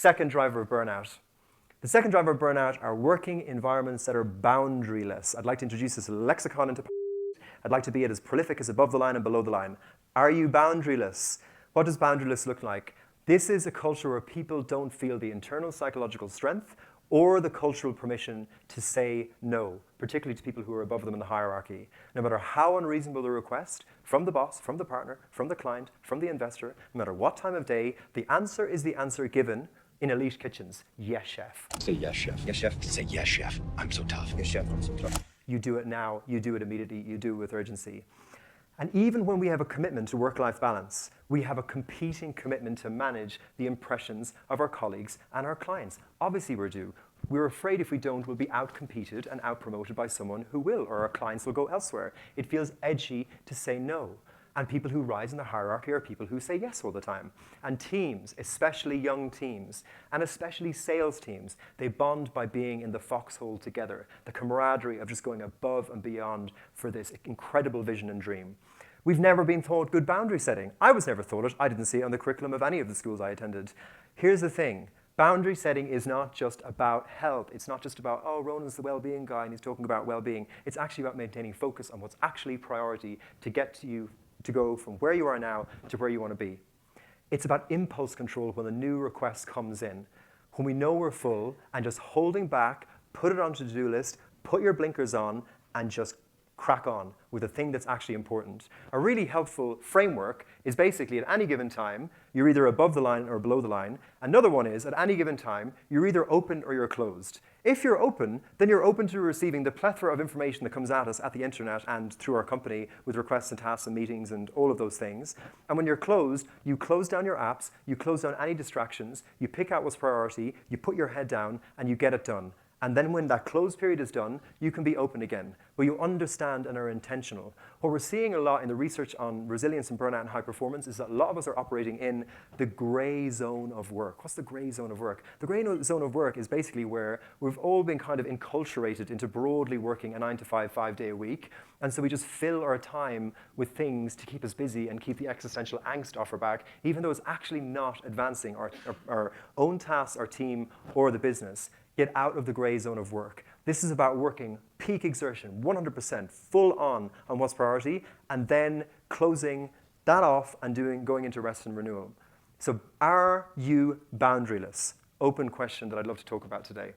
second driver of burnout. The second driver of burnout are working environments that are boundaryless. I'd like to introduce this lexicon into I'd like to be as prolific as above the line and below the line. Are you boundaryless? What does boundaryless look like? This is a culture where people don't feel the internal psychological strength or the cultural permission to say no, particularly to people who are above them in the hierarchy. No matter how unreasonable the request, from the boss, from the partner, from the client, from the investor, no matter what time of day, the answer is the answer given in elite kitchens. Yes, chef. Say yes, chef. Yes, chef. Say yes, chef. I'm so tough. Yes, chef. I'm so tough. You do it now, you do it immediately, you do it with urgency. And even when we have a commitment to work-life balance, we have a competing commitment to manage the impressions of our colleagues and our clients. Obviously we're due. We're afraid if we don't, we'll be out-competed and out-promoted by someone who will, or our clients will go elsewhere. It feels edgy to say no. And people who rise in the hierarchy are people who say yes all the time. And teams, especially young teams, and especially sales teams, they bond by being in the foxhole together, the camaraderie of just going above and beyond for this incredible vision and dream. We've never been taught good boundary setting. I was never taught it. I didn't see it on the curriculum of any of the schools I attended. Here's the thing. Boundary setting is not just about help. It's not just about, oh, Ronan's the well-being guy and he's talking about well-being. It's actually about maintaining focus on what's actually priority to get to you to go from where you are now to where you want to be. It's about impulse control when a new request comes in. When we know we're full and just holding back, put it onto the to-do list, put your blinkers on, and just crack on with the thing that's actually important. A really helpful framework is basically at any given time, you're either above the line or below the line. Another one is at any given time, you're either open or you're closed. If you're open, then you're open to receiving the plethora of information that comes at us at the internet and through our company with requests and tasks and meetings and all of those things. And when you're closed, you close down your apps, you close down any distractions, you pick out what's priority, you put your head down, and you get it done. And then when that closed period is done, you can be open again, where you understand and are intentional. What we're seeing a lot in the research on resilience and burnout and high performance is that a lot of us are operating in the gray zone of work. What's the gray zone of work? The gray zone of work is basically where we've all been kind of enculturated into broadly working a 9-to-5, 5-day a week. And so we just fill our time with things to keep us busy and keep the existential angst off our back, even though it's actually not advancing our own tasks, our team, or the business. Get out of the gray zone of work. This is about working peak exertion, 100%, full on what's priority, and then closing that off and going into rest and renewal. So are you boundaryless? Open question that I'd love to talk about today.